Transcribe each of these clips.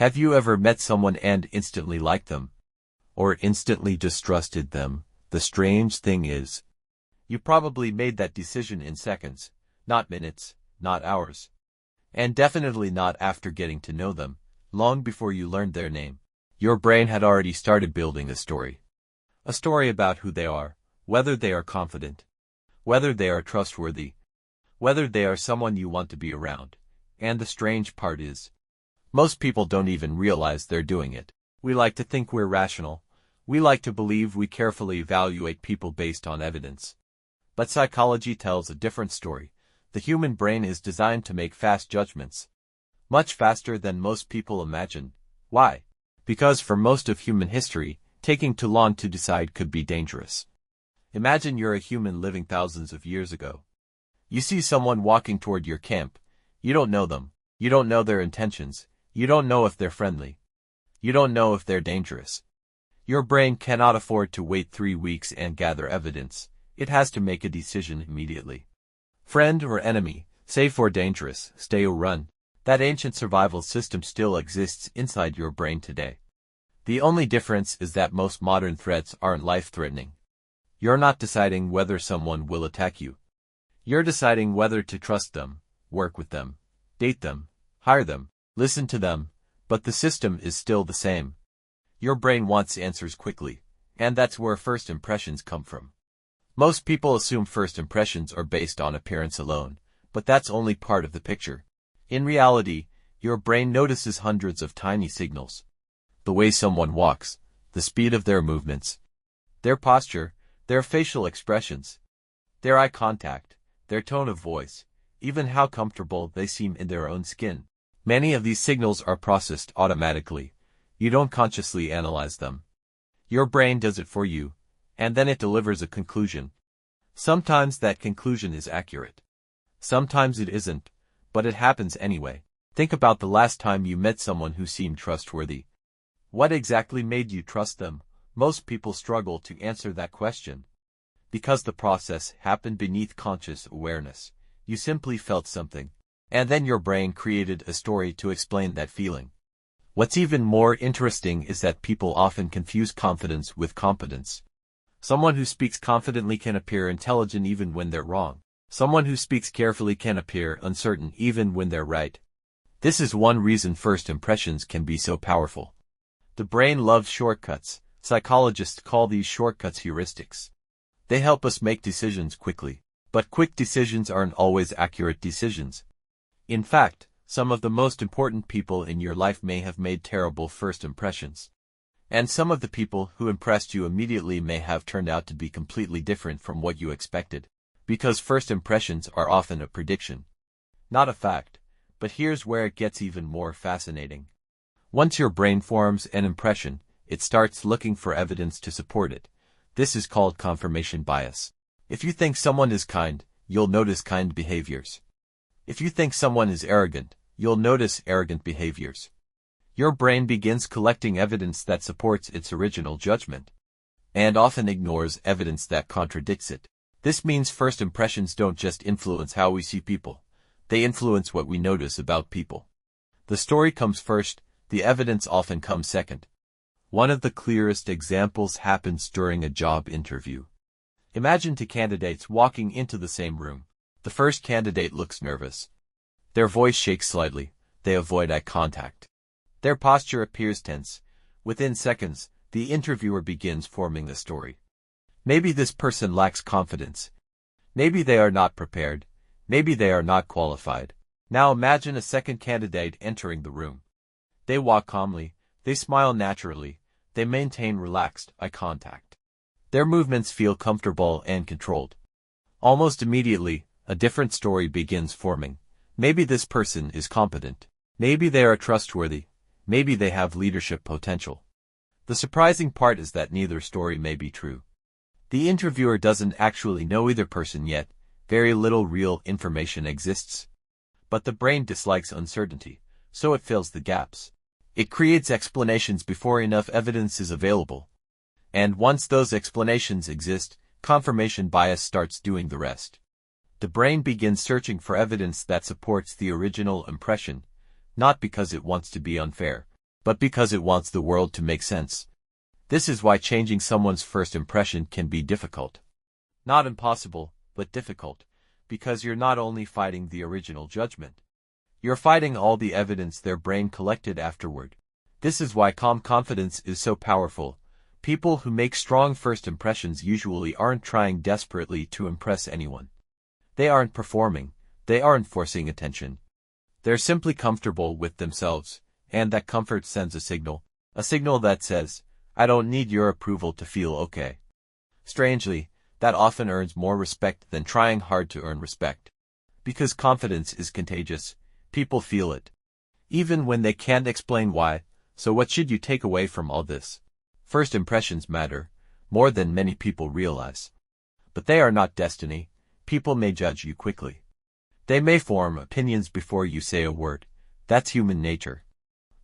Have you ever met someone and instantly liked them? Or instantly distrusted them? The strange thing is, you probably made that decision in seconds, not minutes, not hours. And definitely not after getting to know them, long before you learned their name. Your brain had already started building a story. A story about who they are, whether they are confident, whether they are trustworthy, whether they are someone you want to be around. And the strange part is, most people don't even realize they're doing it. We like to think we're rational. We like to believe we carefully evaluate people based on evidence. But psychology tells a different story. The human brain is designed to make fast judgments. Much faster than most people imagine. Why? Because for most of human history, taking too long to decide could be dangerous. Imagine you're a human living thousands of years ago. You see someone walking toward your camp. You don't know them. You don't know their intentions. You don't know if they're friendly. You don't know if they're dangerous. Your brain cannot afford to wait 3 weeks and gather evidence. It has to make a decision immediately. Friend or enemy, safe or dangerous, stay or run. That ancient survival system still exists inside your brain today. The only difference is that most modern threats aren't life-threatening. You're not deciding whether someone will attack you. You're deciding whether to trust them, work with them, date them, hire them, listen to them, but the system is still the same. Your brain wants answers quickly, and that's where first impressions come from. Most people assume first impressions are based on appearance alone, but that's only part of the picture. In reality, your brain notices hundreds of tiny signals. The way someone walks, the speed of their movements, their posture, their facial expressions, their eye contact, their tone of voice, even how comfortable they seem in their own skin. Many of these signals are processed automatically. You don't consciously analyze them. Your brain does it for you, and then it delivers a conclusion. Sometimes that conclusion is accurate. Sometimes it isn't, but it happens anyway. Think about the last time you met someone who seemed trustworthy. What exactly made you trust them? Most people struggle to answer that question. Because the process happened beneath conscious awareness. You simply felt something, and then your brain created a story to explain that feeling. What's even more interesting is that people often confuse confidence with competence. Someone who speaks confidently can appear intelligent even when they're wrong. Someone who speaks carefully can appear uncertain even when they're right. This is one reason first impressions can be so powerful. The brain loves shortcuts. Psychologists call these shortcuts heuristics. They help us make decisions quickly, but quick decisions aren't always accurate decisions. In fact, some of the most important people in your life may have made terrible first impressions. And some of the people who impressed you immediately may have turned out to be completely different from what you expected. Because first impressions are often a prediction, not a fact. But here's where it gets even more fascinating. Once your brain forms an impression, it starts looking for evidence to support it. This is called confirmation bias. If you think someone is kind, you'll notice kind behaviors. If you think someone is arrogant, you'll notice arrogant behaviors. Your brain begins collecting evidence that supports its original judgment, and often ignores evidence that contradicts it. This means first impressions don't just influence how we see people. They influence what we notice about people. The story comes first, the evidence often comes second. One of the clearest examples happens during a job interview. Imagine two candidates walking into the same room. The first candidate looks nervous. Their voice shakes slightly. They avoid eye contact. Their posture appears tense. Within seconds, the interviewer begins forming a story. Maybe this person lacks confidence. Maybe they are not prepared. Maybe they are not qualified. Now imagine a second candidate entering the room. They walk calmly. They smile naturally. They maintain relaxed eye contact. Their movements feel comfortable and controlled. Almost immediately, a different story begins forming. Maybe this person is competent. Maybe they are trustworthy. Maybe they have leadership potential. The surprising part is that neither story may be true. The interviewer doesn't actually know either person yet. Very little real information exists. But the brain dislikes uncertainty, so it fills the gaps. It creates explanations before enough evidence is available. And once those explanations exist, confirmation bias starts doing the rest. The brain begins searching for evidence that supports the original impression, not because it wants to be unfair, but because it wants the world to make sense. This is why changing someone's first impression can be difficult. Not impossible, but difficult, because you're not only fighting the original judgment. You're fighting all the evidence their brain collected afterward. This is why calm confidence is so powerful. People who make strong first impressions usually aren't trying desperately to impress anyone. They aren't performing. They aren't forcing attention. They're simply comfortable with themselves, and that comfort sends a signal that says, I don't need your approval to feel okay. Strangely, that often earns more respect than trying hard to earn respect. Because confidence is contagious, people feel it, even when they can't explain why. So what should you take away from all this? First impressions matter, more than many people realize. But they are not destiny. People may judge you quickly. They may form opinions before you say a word. That's human nature.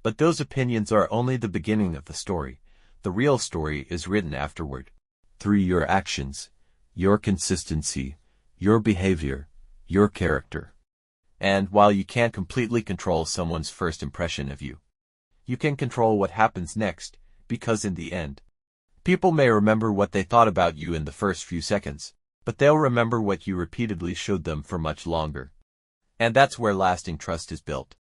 But those opinions are only the beginning of the story. The real story is written afterward. Through your actions, your consistency, your behavior, your character. And while you can't completely control someone's first impression of you, you can control what happens next, because in the end, people may remember what they thought about you in the first few seconds, but they'll remember what you repeatedly showed them for much longer. And that's where lasting trust is built.